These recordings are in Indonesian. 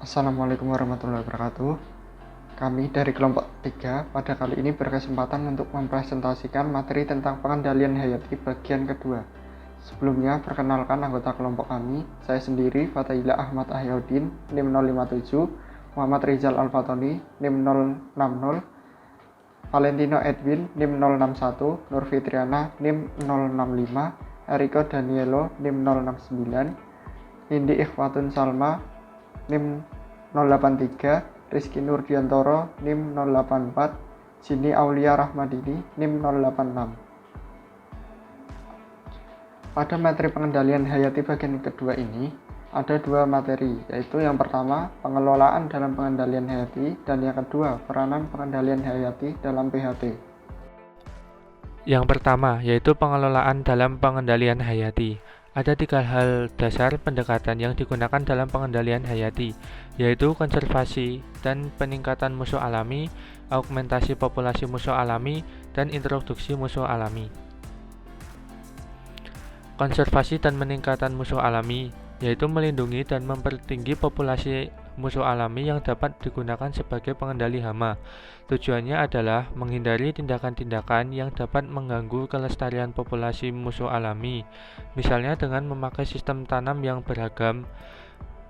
Assalamualaikum warahmatullahi wabarakatuh. Kami dari kelompok 3 pada kali ini berkesempatan untuk mempresentasikan materi tentang pengendalian hayati bagian kedua. Sebelumnya, perkenalkan anggota kelompok kami. Saya sendiri, Fatahila Ahmad Ahyauddin, NIM 057, Muhammad Rizal Alfatoni, NIM 060, Valentino Edwin, NIM 061, Nur Fitriana, NIM 065, Eriko Danielo, NIM 069, Nindi Ikhwatun Salma, NIM 083, Rizky Nurdiantoro, NIM 084, Jini Aulia Rahmadini, NIM 086. Pada materi pengendalian hayati bagian kedua ini, ada dua materi, yaitu yang pertama, pengelolaan dalam pengendalian hayati, dan yang kedua, peranan pengendalian hayati dalam PHT. Yang pertama, yaitu pengelolaan dalam pengendalian hayati. Ada 3 hal dasar pendekatan yang digunakan dalam pengendalian hayati, yaitu konservasi dan peningkatan musuh alami, augmentasi populasi musuh alami, dan introduksi musuh alami. Konservasi dan peningkatan musuh alami, yaitu melindungi dan mempertinggi populasi musuh alami yang dapat digunakan sebagai pengendali hama. Tujuannya adalah menghindari tindakan-tindakan yang dapat mengganggu kelestarian populasi musuh alami, misalnya dengan memakai sistem tanam yang beragam,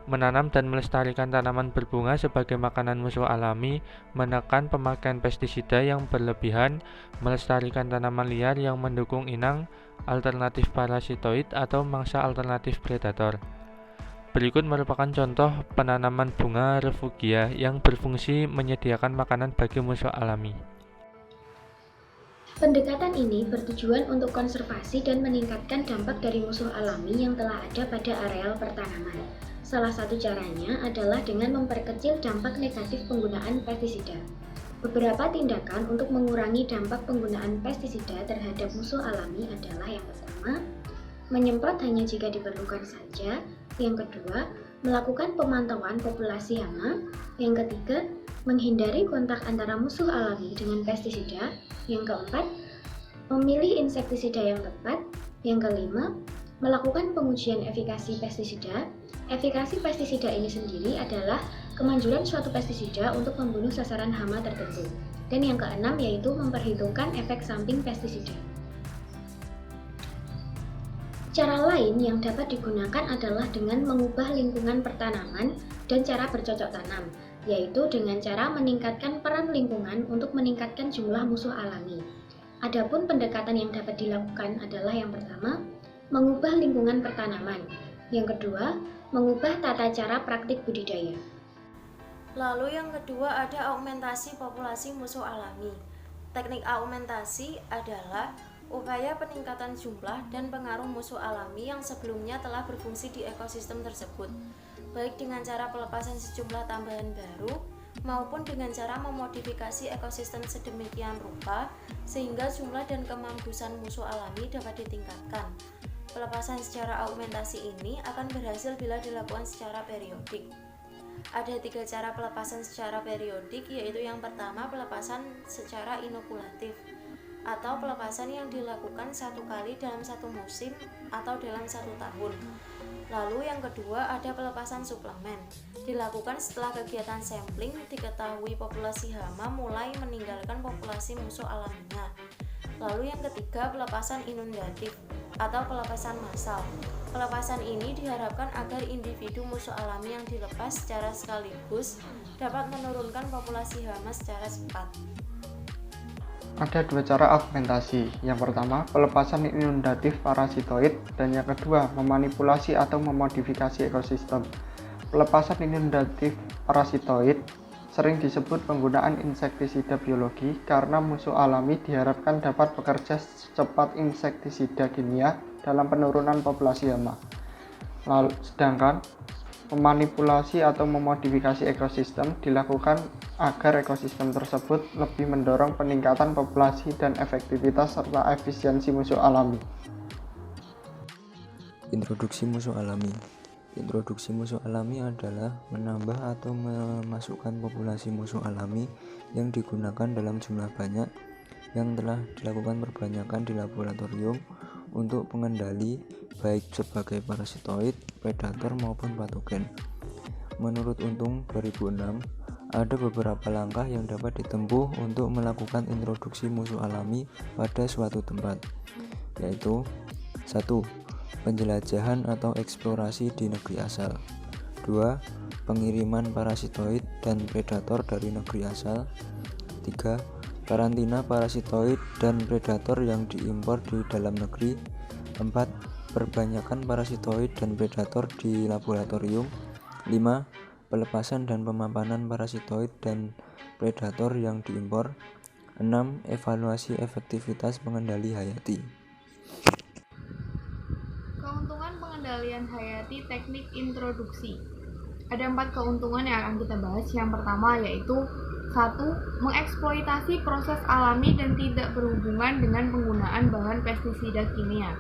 menanam dan melestarikan tanaman berbunga sebagai makanan musuh alami, menekan pemakaian pestisida yang berlebihan, melestarikan tanaman liar yang mendukung inang, alternatif parasitoid atau mangsa alternatif predator. Berikut merupakan contoh penanaman bunga refugia yang berfungsi menyediakan makanan bagi musuh alami. Pendekatan ini bertujuan untuk konservasi dan meningkatkan dampak dari musuh alami yang telah ada pada areal pertanaman. Salah satu caranya adalah dengan memperkecil dampak negatif penggunaan pestisida. Beberapa tindakan untuk mengurangi dampak penggunaan pestisida terhadap musuh alami adalah yang pertama, menyemprot hanya jika diperlukan saja. Yang kedua, melakukan pemantauan populasi hama. Yang ketiga, menghindari kontak antara musuh alami dengan pestisida. Yang keempat, memilih insektisida yang tepat. Yang kelima, melakukan pengujian efikasi pestisida. Efikasi pestisida ini sendiri adalah kemanjuran suatu pestisida untuk membunuh sasaran hama tertentu. Dan yang keenam yaitu memperhitungkan efek samping pestisida. Cara lain yang dapat digunakan adalah dengan mengubah lingkungan pertanaman dan cara bercocok tanam, yaitu dengan cara meningkatkan peran lingkungan untuk meningkatkan jumlah musuh alami. Adapun pendekatan yang dapat dilakukan adalah yang pertama, mengubah lingkungan pertanaman. Yang kedua, mengubah tata cara praktik budidaya. Lalu yang kedua ada augmentasi populasi musuh alami. Teknik augmentasi adalah upaya peningkatan jumlah dan pengaruh musuh alami yang sebelumnya telah berfungsi di ekosistem tersebut, baik dengan cara pelepasan sejumlah tambahan baru maupun dengan cara memodifikasi ekosistem sedemikian rupa sehingga jumlah dan kemampusan musuh alami dapat ditingkatkan. Pelepasan secara augmentasi ini akan berhasil bila dilakukan secara periodik. Ada 3 cara pelepasan secara periodik, yaitu yang pertama pelepasan secara inokulatif atau pelepasan yang dilakukan 1 kali dalam 1 musim atau dalam 1 tahun. Lalu yang kedua ada pelepasan suplemen, dilakukan setelah kegiatan sampling diketahui populasi hama mulai meninggalkan populasi musuh alaminya. Lalu yang ketiga pelepasan inundatif atau pelepasan massal. Pelepasan ini diharapkan agar individu musuh alami yang dilepas secara sekaligus dapat menurunkan populasi hama secara cepat. Ada 2 cara augmentasi. Yang pertama, pelepasan inundatif parasitoid, dan yang kedua, memanipulasi atau memodifikasi ekosistem. Pelepasan inundatif parasitoid sering disebut penggunaan insektisida biologi karena musuh alami diharapkan dapat bekerja secepat insektisida kimia dalam penurunan populasi hama. Sedangkan memanipulasi atau memodifikasi ekosistem dilakukan agar ekosistem tersebut lebih mendorong peningkatan populasi dan efektivitas serta efisiensi musuh alami. Introduksi musuh alami. Introduksi musuh alami adalah menambah atau memasukkan populasi musuh alami yang digunakan dalam jumlah banyak yang telah dilakukan perbanyakan di laboratorium untuk pengendali baik sebagai parasitoid, predator maupun patogen. Menurut Untung 2006, ada beberapa langkah yang dapat ditempuh untuk melakukan introduksi musuh alami pada suatu tempat, yaitu 1. Penjelajahan atau eksplorasi di negeri asal. 2. Pengiriman parasitoid dan predator dari negeri asal. 3. Karantina parasitoid dan predator yang diimpor di dalam negeri. 4. Perbanyakan parasitoid dan predator di laboratorium. 5. Pelepasan dan pemapanan parasitoid dan predator yang diimpor. 6. Evaluasi efektivitas pengendali hayati. Keuntungan pengendalian hayati teknik introduksi. Ada 4 keuntungan yang akan kita bahas. Yang pertama yaitu 1. Mengeksploitasi proses alami dan tidak berhubungan dengan penggunaan bahan pestisida kimia.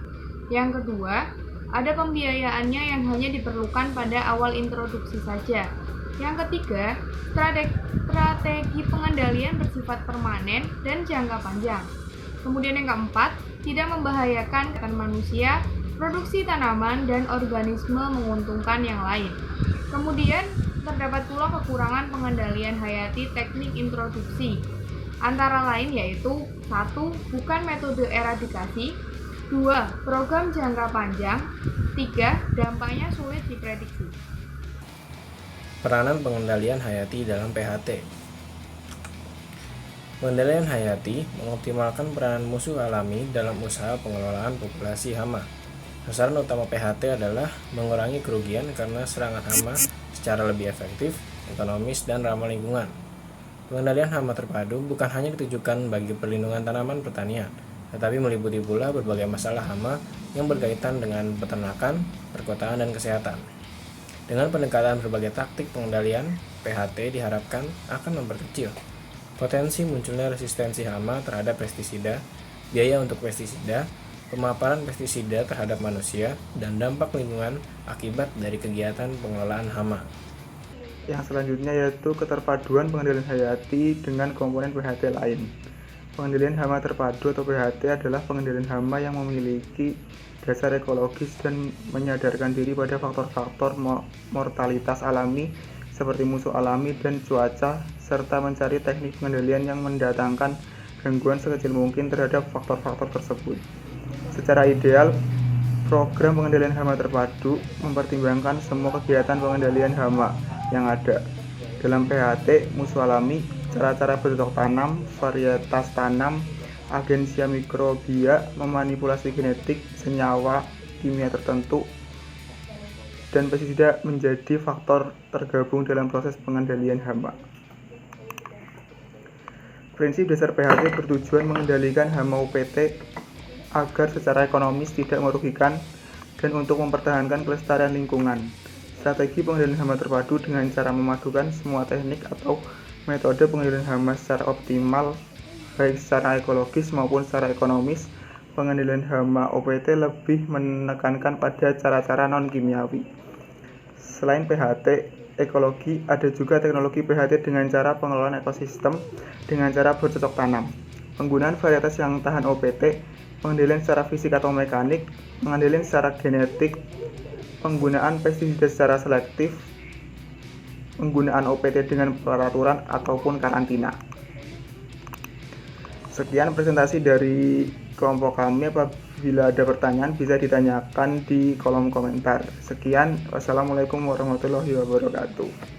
Yang kedua, ada pembiayaannya yang hanya diperlukan pada awal introduksi saja. Yang ketiga, strategi pengendalian bersifat permanen dan jangka panjang. Kemudian yang keempat, tidak membahayakan kesehatan manusia, produksi tanaman, dan organisme menguntungkan yang lain. Kemudian, terdapat pula kekurangan pengendalian hayati teknik introduksi. Antara lain yaitu 1. Bukan metode eradikasi. 2. Program jangka panjang. 3. Dampaknya sulit diprediksi. Peranan pengendalian hayati dalam PHT. Pengendalian hayati mengoptimalkan peranan musuh alami dalam usaha pengelolaan populasi hama. Sasaran utama PHT adalah mengurangi kerugian karena serangan hama secara lebih efektif, ekonomis, dan ramah lingkungan. Pengendalian hama terpadu bukan hanya ditujukan bagi perlindungan tanaman pertanian, tetapi meliputi pula berbagai masalah hama yang berkaitan dengan peternakan, perkotaan, dan kesehatan. Dengan pendekatan berbagai taktik pengendalian, PHT diharapkan akan memperkecil potensi munculnya resistensi hama terhadap pestisida, biaya untuk pestisida, pemaparan pestisida terhadap manusia, dan dampak lingkungan akibat dari kegiatan pengelolaan hama. Yang selanjutnya yaitu keterpaduan pengendalian hayati dengan komponen PHT lain. Pengendalian hama terpadu atau PHT adalah pengendalian hama yang memiliki dasar ekologis dan menyadarkan diri pada faktor-faktor mortalitas alami seperti musuh alami dan cuaca, serta mencari teknik pengendalian yang mendatangkan gangguan sekecil mungkin terhadap faktor-faktor tersebut. Secara ideal, program pengendalian hama terpadu mempertimbangkan semua kegiatan pengendalian hama yang ada. Dalam PHT, musuh alami, cara-cara bercocok tanam, varietas tanam, agensia mikrobia, memanipulasi genetik, senyawa kimia tertentu, dan pestisida menjadi faktor tergabung dalam proses pengendalian hama. Prinsip dasar PHT bertujuan mengendalikan hama UPT agar secara ekonomis tidak merugikan dan untuk mempertahankan kelestarian lingkungan. Strategi pengendalian hama terpadu dengan cara memadukan semua teknik atau metode pengendalian hama secara optimal, baik secara ekologis maupun secara ekonomis. Pengendalian hama OPT lebih menekankan pada cara-cara non-kimiawi. Selain PHT ekologi, ada juga teknologi PHT dengan cara pengelolaan ekosistem dengan cara bercocok tanam, penggunaan varietas yang tahan OPT, pengendalian secara fisik atau mekanik, pengendalian secara genetik, penggunaan pestisida secara selektif, penggunaan OPT dengan peraturan ataupun karantina. Sekian presentasi dari kelompok kami. Apabila ada pertanyaan bisa ditanyakan di kolom komentar. Sekian, wassalamualaikum warahmatullahi wabarakatuh.